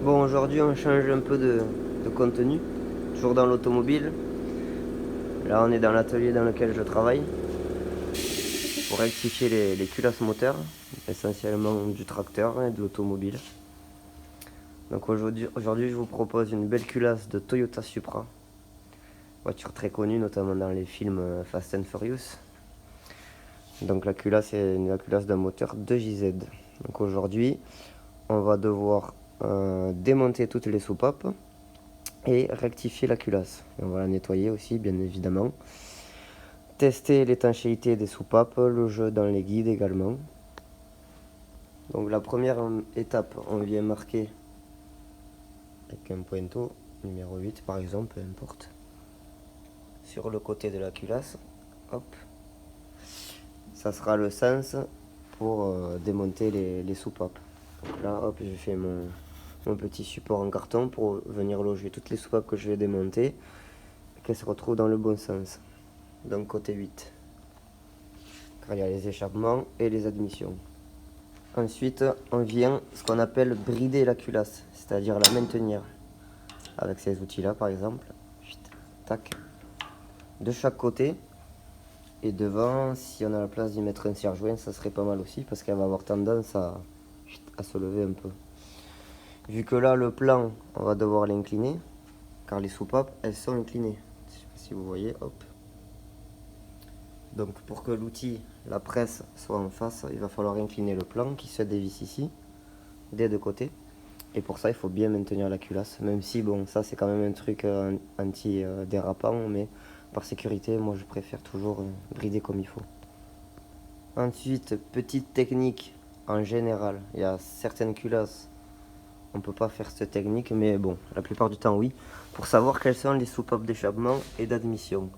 Bon, aujourd'hui on change un peu de contenu, toujours dans l'automobile. Là on est dans l'atelier dans lequel je travaille pour rectifier les culasses moteurs, essentiellement du tracteur et de l'automobile. Donc aujourd'hui je vous propose une belle culasse de Toyota Supra, voiture très connue notamment dans les films Fast and Furious. Donc la culasse est la culasse d'un moteur 2JZ. Donc aujourd'hui on va devoir démonter toutes les soupapes et rectifier la culasse. Et on va la nettoyer aussi, bien évidemment. Tester l'étanchéité des soupapes, le jeu dans les guides également. Donc la première étape, on vient marquer avec un pointeau, numéro 8 par exemple, peu importe, sur le côté de la culasse. Hop. Ça sera le sens pour démonter les soupapes. Donc là, hop, j'ai fait mon petit support en carton pour venir loger toutes les soupapes que je vais démonter et qu'elles se retrouvent dans le bon sens. Donc côté 8. Car il y a les échappements et les admissions. Ensuite, on vient ce qu'on appelle brider la culasse, c'est-à-dire la maintenir avec ces outils-là, par exemple. Tac. De chaque côté. Et devant, si on a la place d'y mettre un serre-joint, ça serait pas mal aussi, parce qu'elle va avoir tendance à se lever un peu. Vu que là, le plan, on va devoir l'incliner, car les soupapes, elles sont inclinées. Je sais pas si vous voyez, hop. Donc pour que l'outil, la presse, soit en face, il va falloir incliner le plan qui se dévisse ici, des deux côtés. Et pour ça, il faut bien maintenir la culasse, même si, bon, ça c'est quand même un truc anti-dérapant, mais par sécurité, moi je préfère toujours brider comme il faut. Ensuite, petite technique en général, il y a certaines culasses, on peut pas faire cette technique, mais bon, la plupart du temps oui, pour savoir quelles sont les soupapes d'échappement et d'admission.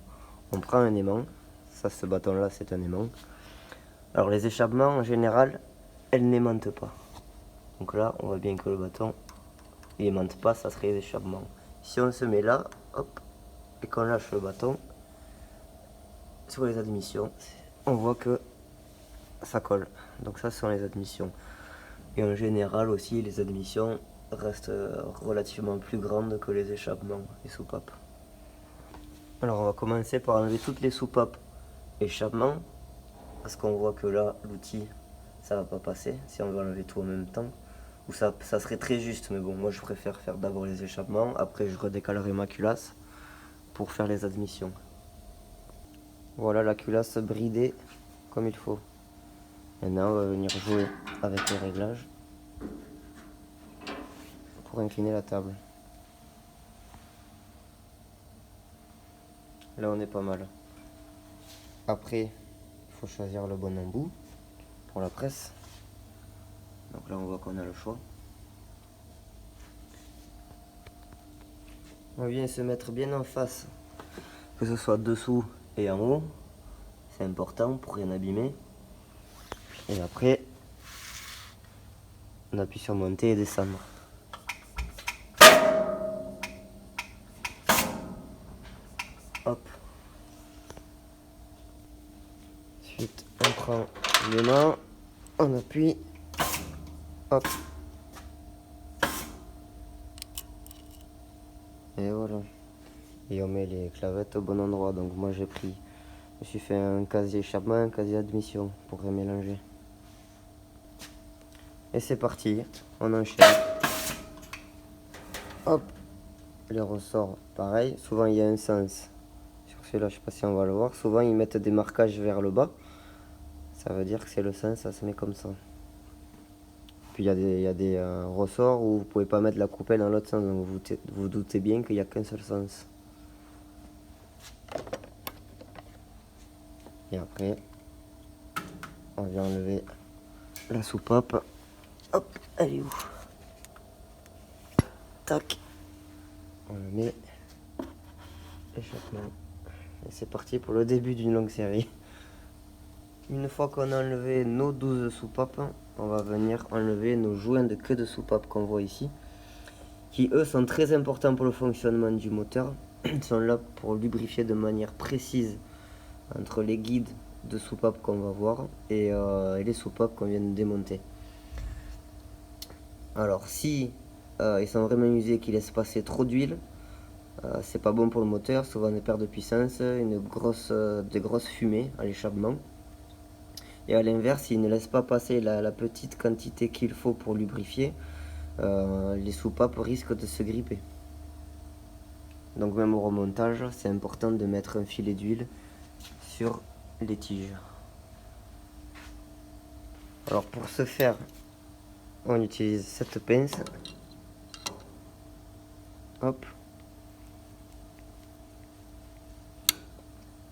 On prend un aimant, ça ce bâton là c'est un aimant. Alors les échappements en général, elles n'aimantent pas. Donc là, on voit bien que le bâton il aimante pas, ça serait les échappements. Si on se met là, hop, et qu'on lâche le bâton sur les admissions, on voit que ça colle. Donc ça ce sont les admissions. Et en général aussi, les admissions restent relativement plus grandes que les échappements, les soupapes. Alors on va commencer par enlever toutes les soupapes échappements, parce qu'on voit que là, l'outil, ça va pas passer si on veut enlever tout en même temps. Ou ça serait très juste, mais bon, moi je préfère faire d'abord les échappements, après je redécalerai ma culasse pour faire les admissions. Voilà la culasse bridée comme il faut. Maintenant on va venir jouer avec les réglages pour incliner la table. Là on est pas mal. Après, il faut choisir le bon embout pour la presse. Donc là on voit qu'on a le choix. On vient se mettre bien en face, que ce soit dessous et en haut. C'est important pour rien abîmer. Et après, on appuie sur monter et descendre. Hop. Ensuite, on prend les mains, on appuie. Hop. Et voilà. Et on met les clavettes au bon endroit. Donc moi je me suis fait un casier échappement, un casier admission pour rien mélanger. Et c'est parti, on enchaîne. Hop. Les ressorts, pareil. Souvent il y a un sens. Sur celui-là, je sais pas si on va le voir. Souvent ils mettent des marquages vers le bas. Ça veut dire que c'est le sens, ça se met comme ça. Puis il y a des ressorts où vous pouvez pas mettre la coupelle dans l'autre sens. Donc vous doutez bien qu'il n'y a qu'un seul sens. Et après, on vient enlever la soupape. Hop, elle est où? Tac. On le met. Échappement. Et c'est parti pour le début d'une longue série. Une fois qu'on a enlevé nos 12 soupapes, on va venir enlever nos joints de queue de soupape qu'on voit ici, qui eux sont très importants pour le fonctionnement du moteur. Ils sont là pour lubrifier de manière précise entre les guides de soupape qu'on va voir et les soupapes qu'on vient de démonter. Alors si ils sont vraiment usés, qui laissent passer trop d'huile. C'est pas bon pour le moteur, souvent des pertes de puissance, des grosses fumées à l'échappement. Et à l'inverse, ils ne laissent pas passer la petite quantité qu'il faut pour lubrifier. Les soupapes risquent de se gripper. Donc même au remontage, c'est important de mettre un filet d'huile sur les tiges. Alors pour ce faire, on utilise cette pince. Hop.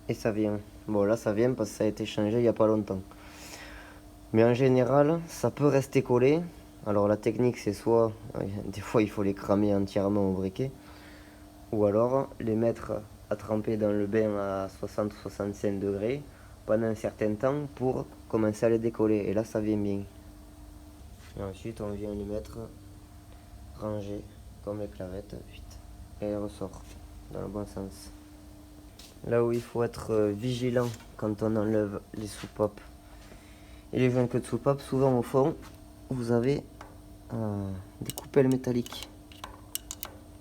Et ça vient. Bon là ça vient parce que ça a été changé il n'y a pas longtemps. Mais en général, ça peut rester collé. Alors la technique c'est soit, des fois il faut les cramer entièrement au briquet, ou alors les mettre à tremper dans le bain à 60-65 degrés pendant un certain temps pour commencer à les décoller. Et là ça vient bien. Et ensuite on vient les mettre rangés comme les clavettes, et elle ressort dans le bon sens. Là où il faut être vigilant quand on enlève les soupapes et les joints de soupape, souvent au fond vous avez des coupelles métalliques.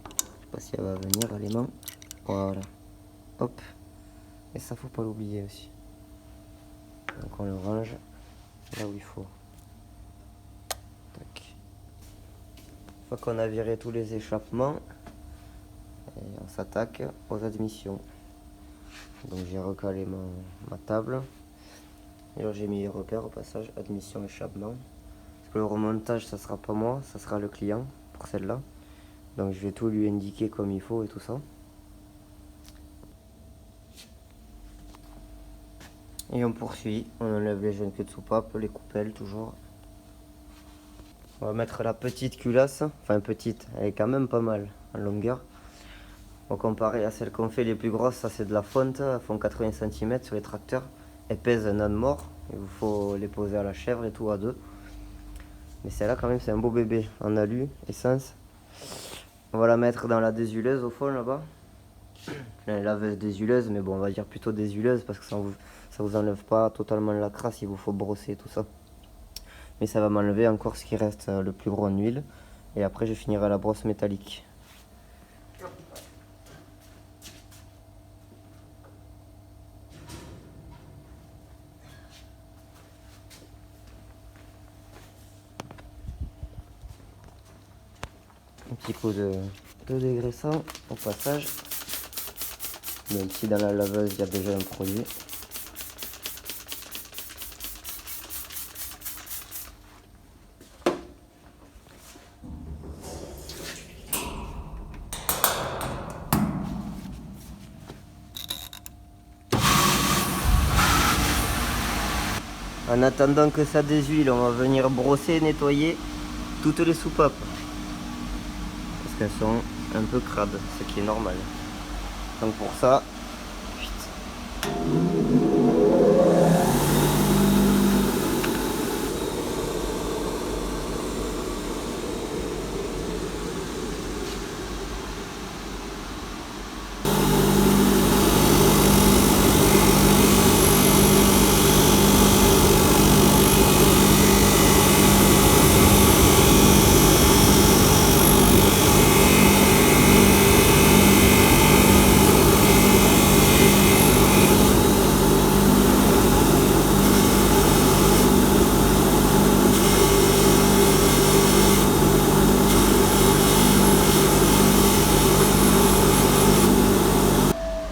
Je sais pas si elle va venir à l'aimant. Voilà. Hop. Et ça faut pas l'oublier aussi. Donc on le range là où il faut. Tac. Une fois qu'on a viré tous les échappements, on s'attaque aux admissions. Donc j'ai recalé ma table. Et là j'ai mis les repères au passage, admission, échappement. Parce que le remontage ça sera pas moi, ça sera le client pour celle-là. Donc je vais tout lui indiquer comme il faut et tout ça. Et on poursuit, on enlève les jeunes queues de soupape, les coupelles toujours. On va mettre la petite culasse, enfin petite, elle est quand même pas mal en longueur. Bon, comparé à celles qu'on fait les plus grosses, ça c'est de la fonte, elles font 80 cm sur les tracteurs. Elles pèsent un âne mort, il vous faut les poser à la chèvre et tout à deux. Mais celle-là quand même c'est un beau bébé, en alu, essence. On va la mettre dans la désuleuse au fond là-bas. La laveuse désuleuse, mais bon on va dire plutôt désuleuse parce que ça vous enlève pas totalement la crasse, il vous faut brosser tout ça. Mais ça va m'enlever encore ce qui reste le plus gros en huile. Et après je finirai la brosse métallique. Un petit coup de dégraissant au passage. Même si dans la laveuse il y a déjà un produit. En attendant que ça déshuile, on va venir brosser et nettoyer toutes les soupapes. Parce qu'elles sont un peu crades, ce qui est normal. Donc pour ça,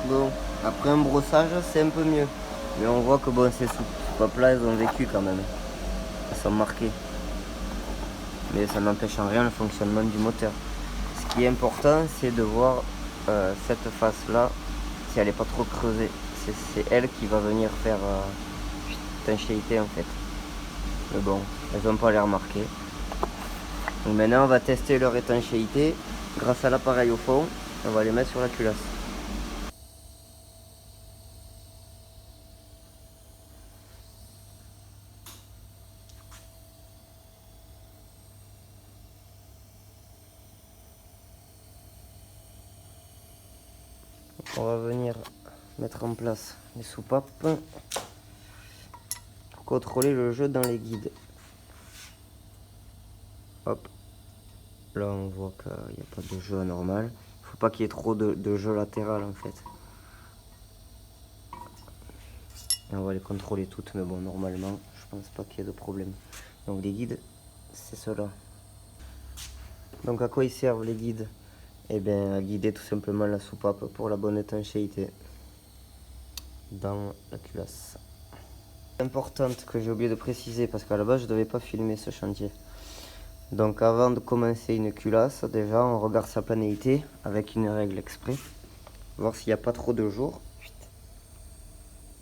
bon, après un brossage, c'est un peu mieux. Mais on voit que bon, ces soupapes là, elles ont vécu quand même. Elles sont marquées. Mais ça n'empêche en rien le fonctionnement du moteur. Ce qui est important, c'est de voir cette face là, si elle n'est pas trop creusée. C'est elle qui va venir faire étanchéité en fait. Mais bon, elles n'ont pas l'air marquées. Donc maintenant on va tester leur étanchéité grâce à l'appareil au fond. On va les mettre sur la culasse. On va venir mettre en place les soupapes pour contrôler le jeu dans les guides. Hop. Là on voit qu'il n'y a pas de jeu anormal. Il faut pas qu'il y ait trop de jeu latéral en fait. Et on va les contrôler toutes, mais bon, normalement, je pense pas qu'il y ait de problème. Donc les guides, c'est cela. Donc à quoi ils servent les guides? Eh bien à guider tout simplement la soupape pour la bonne étanchéité dans la culasse. Importante que j'ai oublié de préciser parce qu'à la base je devais pas filmer ce chantier. Donc avant de commencer une culasse, déjà on regarde sa planéité avec une règle exprès, voir s'il n'y a pas trop de jours.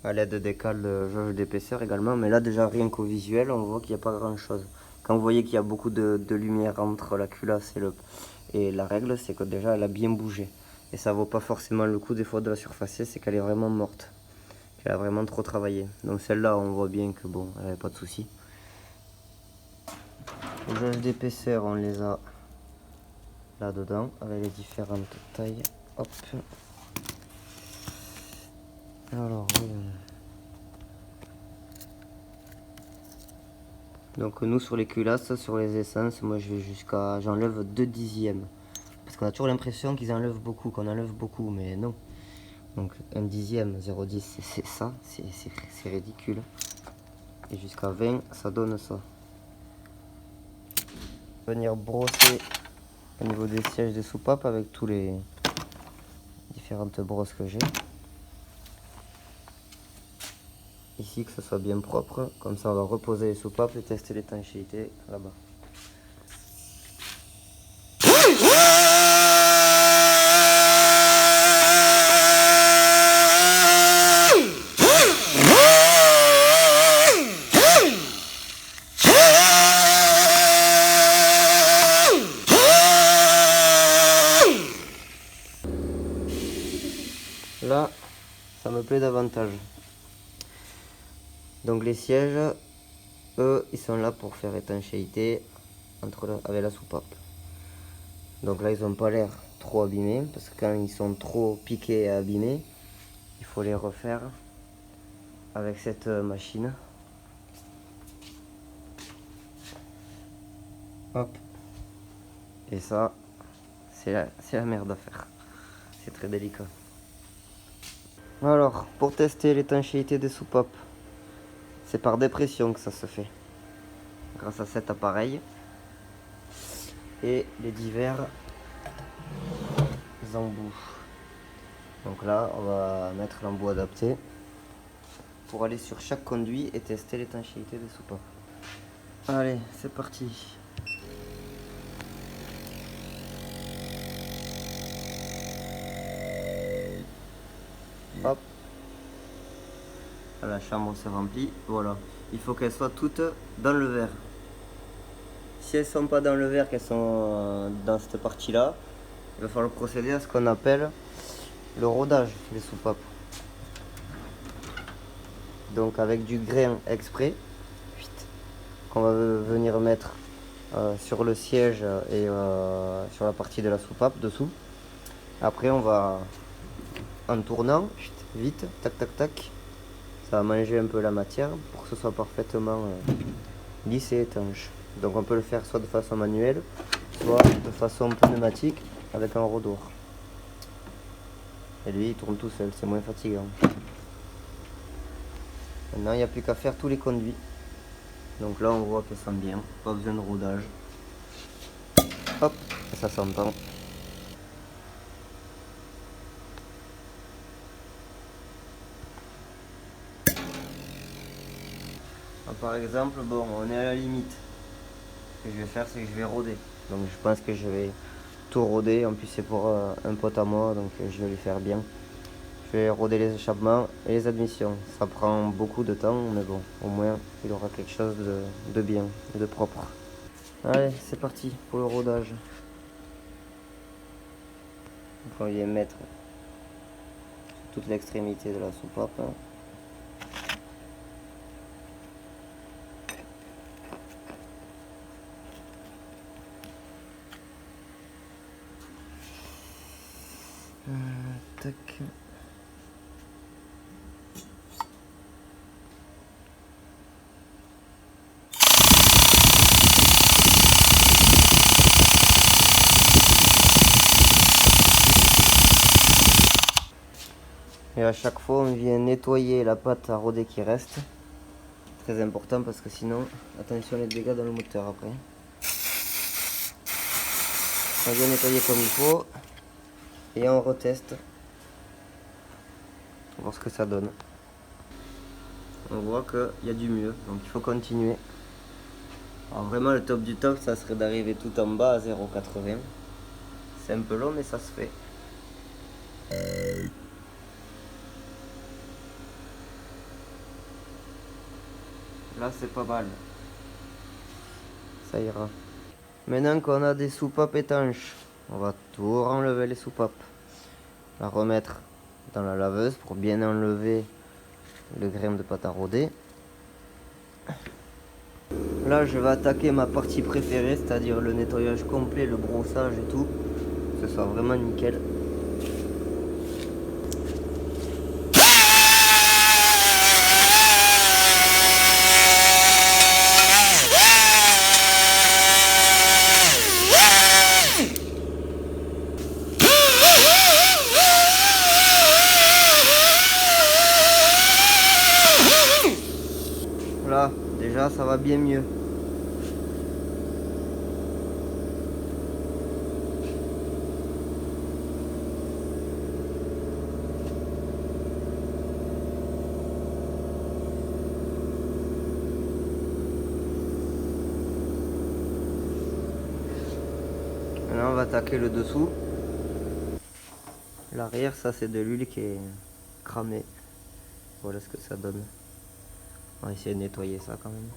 À l'aide des cales de jauge d'épaisseur également, mais là déjà rien qu'au visuel on voit qu'il n'y a pas grand chose. Quand vous voyez qu'il y a beaucoup de lumière entre la culasse et la règle, c'est que déjà elle a bien bougé. Et ça vaut pas forcément le coup des fois de la surfacer, c'est qu'elle est vraiment morte. Elle a vraiment trop travaillé. Donc celle-là on voit bien que bon, elle n'avait pas de soucis. Les jauges d'épaisseur on les a là-dedans avec les différentes tailles. Hop. Alors oui. Donc nous sur les culasses, sur les essences, moi je vais jusqu'à, j'enlève 2 dixièmes. Parce qu'on a toujours l'impression qu'ils enlèvent beaucoup, qu'on enlève beaucoup, mais non. Donc 1 dixième, 0,10, c'est ça, c'est ridicule. Et jusqu'à 20, ça donne ça. Venir brosser au niveau des sièges des soupapes avec tous les différentes brosses que j'ai. Ici que ce soit bien propre, comme ça on va reposer les soupapes et tester l'étanchéité là-bas. Là, ça me plaît davantage. Donc les sièges, eux, ils sont là pour faire étanchéité avec la soupape. Donc là, ils n'ont pas l'air trop abîmés, parce que quand ils sont trop piqués et abîmés, il faut les refaire avec cette machine. Hop. Et ça, c'est la merde à faire. C'est très délicat. Alors, pour tester l'étanchéité des soupapes, c'est par dépression que ça se fait. Grâce à cet appareil. Et les divers embouts. Donc là, on va mettre l'embout adapté pour aller sur chaque conduit et tester l'étanchéité des soupapes. Allez, c'est parti. Hop. La chambre se remplit. Voilà. Il faut qu'elles soient toutes dans le verre. Si elles ne sont pas dans le verre, qu'elles sont dans cette partie-là, il va falloir procéder à ce qu'on appelle le rodage des soupapes. Donc avec du grain exprès, qu'on va venir mettre sur le siège et sur la partie de la soupape dessous. Après on va, en tournant, vite, tac tac tac, ça va manger un peu la matière pour que ce soit parfaitement lisse et étanche. Donc on peut le faire soit de façon manuelle, soit de façon pneumatique avec un rodoir. Et lui il tourne tout seul, c'est moins fatigant. Maintenant il n'y a plus qu'à faire tous les conduits. Donc là on voit qu'elles sont bien, pas besoin de rodage. Hop, et ça s'entend. Par exemple, bon, on est à la limite. Ce que je vais faire, c'est que je vais roder. Donc je pense que je vais tout roder. En plus c'est pour un pote à moi, donc je vais lui faire bien. Je vais roder les échappements et les admissions. Ça prend beaucoup de temps, mais bon, au moins il aura quelque chose de bien et de propre. Allez, c'est parti pour le rodage. Donc on vient mettre toute l'extrémité de la soupape. Tac. Et à chaque fois on vient nettoyer la pâte à rôder qui reste. Très important parce que sinon, attention les dégâts dans le moteur après. On vient nettoyer comme il faut et on reteste. On va voir ce que ça donne. On voit qu'il y a du mieux, donc il faut continuer. Alors vraiment le top du top, ça serait d'arriver tout en bas à 0,80. C'est un peu long mais ça se fait. Là c'est pas mal. Ça ira. Maintenant qu'on a des soupapes étanches, on va tout enlever les soupapes. La remettre dans la laveuse pour bien enlever le grain de pâte à rôder. Là je vais attaquer ma partie préférée, c'est-à-dire le nettoyage complet, le brossage et tout. Que ce soit vraiment nickel. Là, déjà ça va bien mieux. Maintenant on va attaquer le dessous. L'arrière, ça c'est de l'huile qui est cramée. Voilà ce que ça donne. On va essayer de nettoyer ça quand même.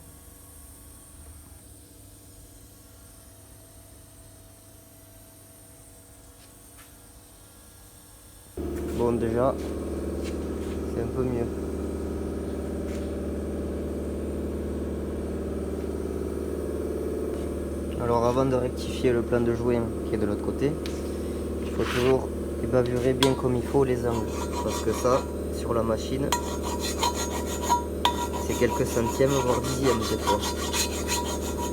Bon déjà, c'est un peu mieux. Alors avant de rectifier le plan de joint qui est de l'autre côté, il faut toujours ébavurer bien comme il faut les angles. Parce que ça, sur la machine, c'est quelques centièmes voire dixièmes des fois.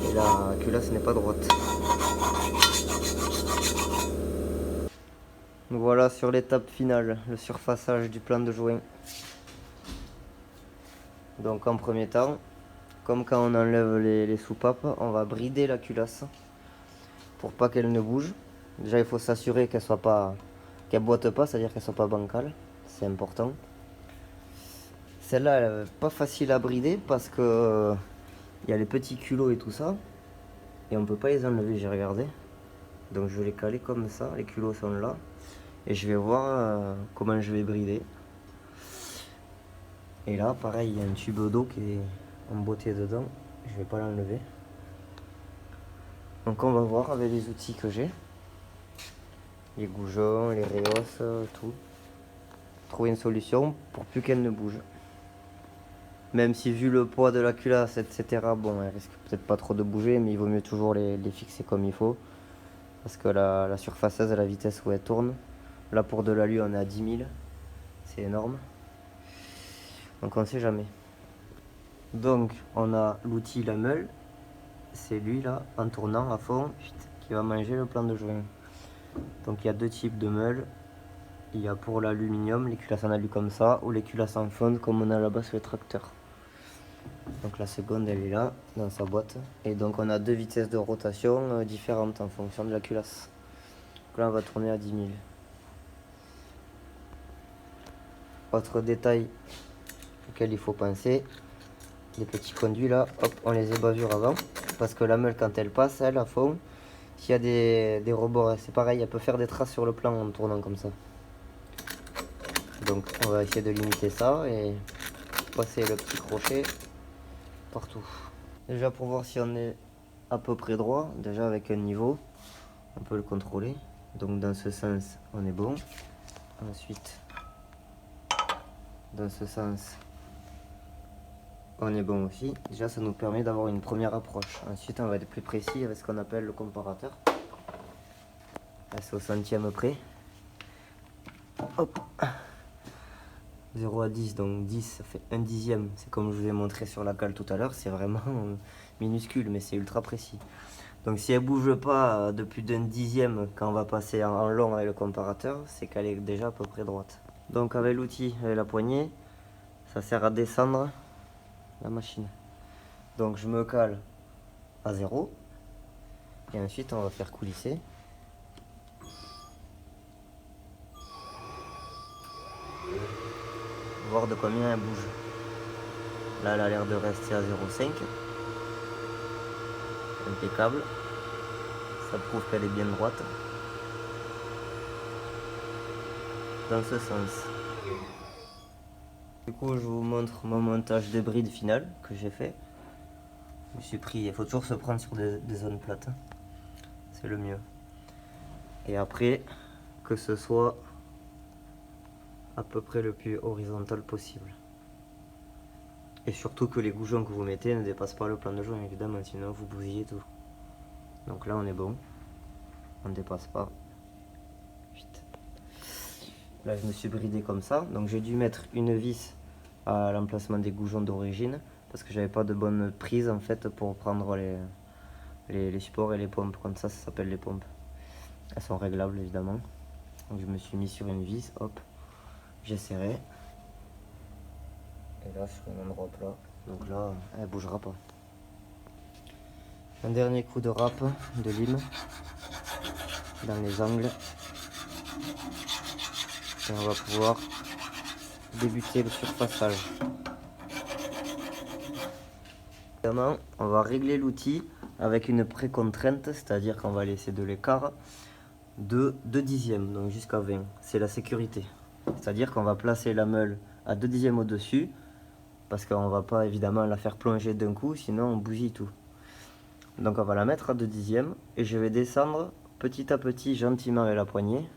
Et la culasse n'est pas droite. Voilà sur l'étape finale, le surfaçage du plan de joint. Donc en premier temps, comme quand on enlève les soupapes, on va brider la culasse pour pas qu'elle ne bouge. Déjà il faut s'assurer qu'elle boite pas, c'est-à-dire qu'elle soit pas bancale, c'est important. Celle-là elle est pas facile à brider parce que il y a les petits culots et tout ça et on peut pas les enlever, j'ai regardé. Donc je vais les caler comme ça, les culots sont là et je vais voir comment je vais brider. Et là pareil, il y a un tube d'eau qui est emboîté dedans, je vais pas l'enlever. Donc on va voir avec les outils que j'ai, les goujons, les réhausses, tout, trouver une solution pour plus qu'elle ne bouge. Même si vu le poids de la culasse, etc., bon, elle risque peut-être pas trop de bouger, mais il vaut mieux toujours les fixer comme il faut. Parce que la surfaçaise, à la vitesse où elle tourne, là pour de l'alu, on est à 10 000, c'est énorme. Donc on sait jamais. Donc on a l'outil, la meule, c'est lui là, en tournant à fond, qui va manger le plan de joint. Donc il y a deux types de meules. Il y a pour l'aluminium, les culasses en alu comme ça, ou les culasses en fonte comme on a là-bas sur les tracteurs. Donc la seconde elle est là, dans sa boîte. Et donc on a deux vitesses de rotation différentes en fonction de la culasse. Donc là on va tourner à 10 000. Autre détail auquel il faut penser, les petits conduits là, hop, on les ébavure avant. Parce que la meule quand elle passe, elle à fond, s'il y a des rebords, c'est pareil, elle peut faire des traces sur le plan en tournant comme ça. Donc on va essayer de limiter ça et passer le petit crochet partout. Déjà pour voir si on est à peu près droit, déjà avec un niveau, on peut le contrôler. Donc dans ce sens, on est bon. Ensuite, dans ce sens, on est bon aussi. Déjà ça nous permet d'avoir une première approche. Ensuite on va être plus précis avec ce qu'on appelle le comparateur. Là c'est au centième près. Hop, 0 à 10, donc 10 ça fait 1 dixième, c'est comme je vous ai montré sur la cale tout à l'heure, c'est vraiment minuscule mais c'est ultra précis. Donc si elle bouge pas de plus d'1 dixième quand on va passer en long avec le comparateur, c'est qu'elle est déjà à peu près droite. Donc avec l'outil et la poignée, ça sert à descendre la machine. Donc je me cale à 0 et ensuite on va faire coulisser. Voir de combien elle bouge. Là elle a l'air de rester à 0,5. Impeccable. Ça prouve qu'elle est bien droite. Dans ce sens. Du coup je vous montre mon montage de bride final que j'ai fait. Je me suis pris, il faut toujours se prendre sur des zones plates. C'est le mieux. Et après, que ce soit à peu près le plus horizontal possible. Et surtout que les goujons que vous mettez ne dépassent pas le plan de joint évidemment, sinon vous bousillez tout. Donc là on est bon. On ne dépasse pas. Vite. Là je me suis bridé comme ça. Donc j'ai dû mettre une vis à l'emplacement des goujons d'origine. Parce que j'avais pas de bonne prise en fait pour prendre les supports et les pompes. Comme ça s'appelle les pompes. Elles sont réglables évidemment. Donc je me suis mis sur une vis, hop. J'ai serré. Et là sur un endroit plat. Donc là elle bougera pas. Un dernier coup de râpe de lime dans les angles. Et on va pouvoir débuter le surfaçage. Évidemment, on va régler l'outil avec une précontrainte, c'est-à-dire qu'on va laisser de l'écart de 2 dixièmes, donc jusqu'à 20. C'est la sécurité. C'est-à-dire qu'on va placer la meule à 2 dixièmes au-dessus, parce qu'on ne va pas évidemment la faire plonger d'un coup, sinon on bousille tout. Donc on va la mettre à 2 dixièmes, et je vais descendre petit à petit, gentiment avec la poignée,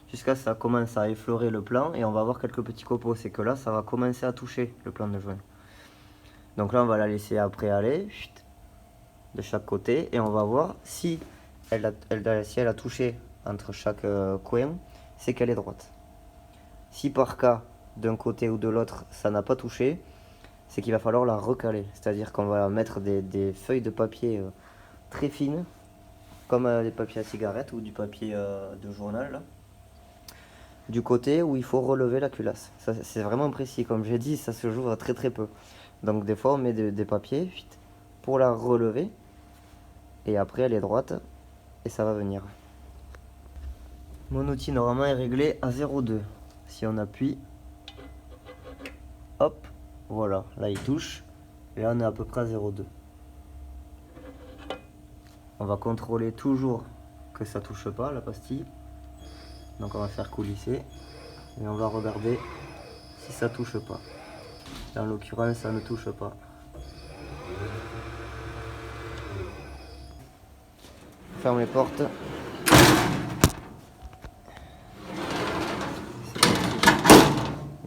jusqu'à ce que ça commence à effleurer le plan, et on va avoir quelques petits copeaux. C'est que là, ça va commencer à toucher le plan de joint. Donc là, on va la laisser après aller de chaque côté et on va voir si elle a touché entre chaque coin, c'est qu'elle est droite. Si par cas, d'un côté ou de l'autre, ça n'a pas touché, c'est qu'il va falloir la recaler. C'est-à-dire qu'on va mettre des feuilles de papier très fines, comme des papiers à cigarette ou du papier de journal, là, du côté où il faut relever la culasse. C'est vraiment précis, comme j'ai dit, ça se joue à très très peu. Donc des fois on met des papiers pour la relever et après elle est droite et ça va venir. Mon outil normalement est réglé à 0,2. Si on appuie, hop, voilà, là il touche et là on est à peu près à 0,2. On va contrôler toujours que ça touche pas la pastille. Donc on va faire coulisser et on va regarder si ça touche pas. En l'occurrence, ça ne touche pas. Ferme les portes.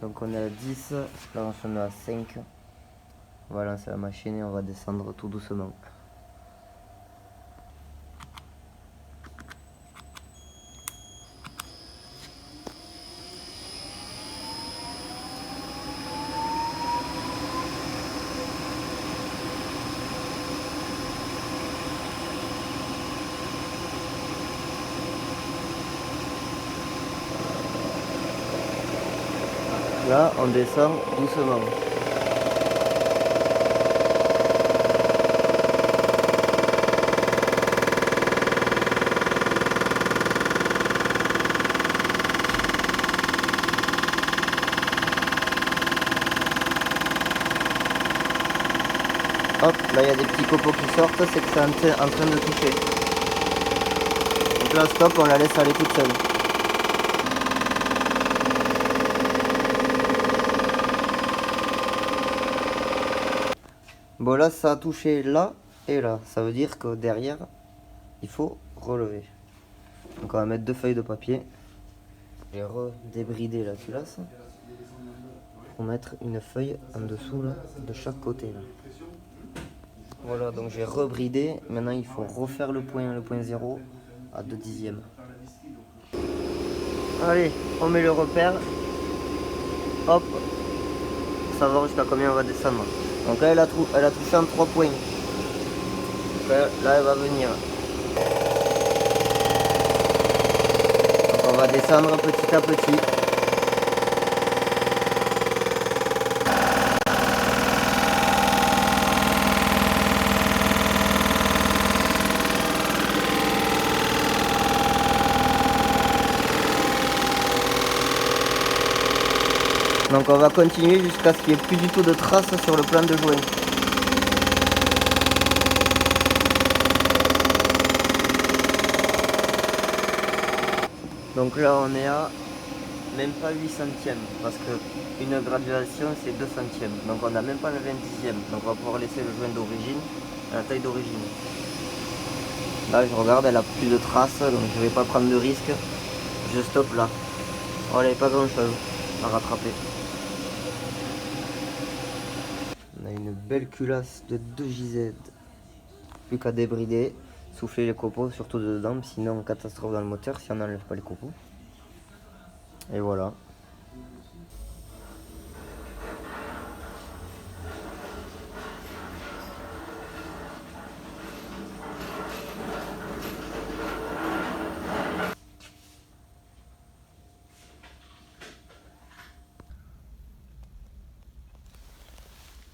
Donc on est à 10, là on est à 5. On va lancer la machine et on va descendre tout doucement. Là, on descend doucement. Hop, là il y a des petits copeaux qui sortent, c'est que c'est en train de toucher. Donc là, stop, on la laisse aller toute seule. Bon là ça a touché là et là, ça veut dire que derrière il faut relever. Donc on va mettre 2 feuilles de papier et redébrider la culasse pour mettre une feuille en dessous là, de chaque côté là. Voilà, donc j'ai rebridé, maintenant il faut refaire le point 0 à 2 dixièmes. Allez, on met le repère, hop, pour savoir jusqu'à combien on va descendre. Donc là, elle a touché en 3 points. Donc là, elle va venir. Donc on va descendre petit à petit. Donc on va continuer jusqu'à ce qu'il n'y ait plus du tout de traces sur le plan de joint. Donc là on est à même pas 8 centièmes parce que une graduation c'est 2 centièmes. Donc on n'a même pas le 20e. Donc on va pouvoir laisser le joint d'origine à la taille d'origine. Là je regarde, elle a plus de traces, donc je vais pas prendre de risque. Je stoppe là. Oh, elle n'avait pas grand chose à rattraper. On a une belle culasse de 2JZ. Plus qu'à débrider, souffler les copeaux, surtout dedans, sinon catastrophe dans le moteur si on n'enlève pas les copeaux. Et voilà.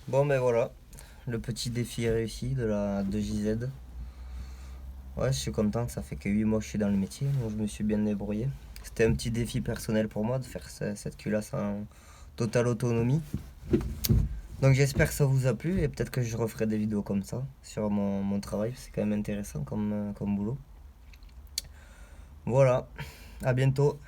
Bon ben voilà, le petit défi est réussi de la 2JZ. Ouais, je suis content, ça fait que 8 mois que je suis dans le métier, donc je me suis bien débrouillé. C'était un petit défi personnel pour moi de faire cette culasse en totale autonomie. Donc j'espère que ça vous a plu et peut-être que je referai des vidéos comme ça sur mon travail, c'est quand même intéressant comme boulot. Voilà, à bientôt.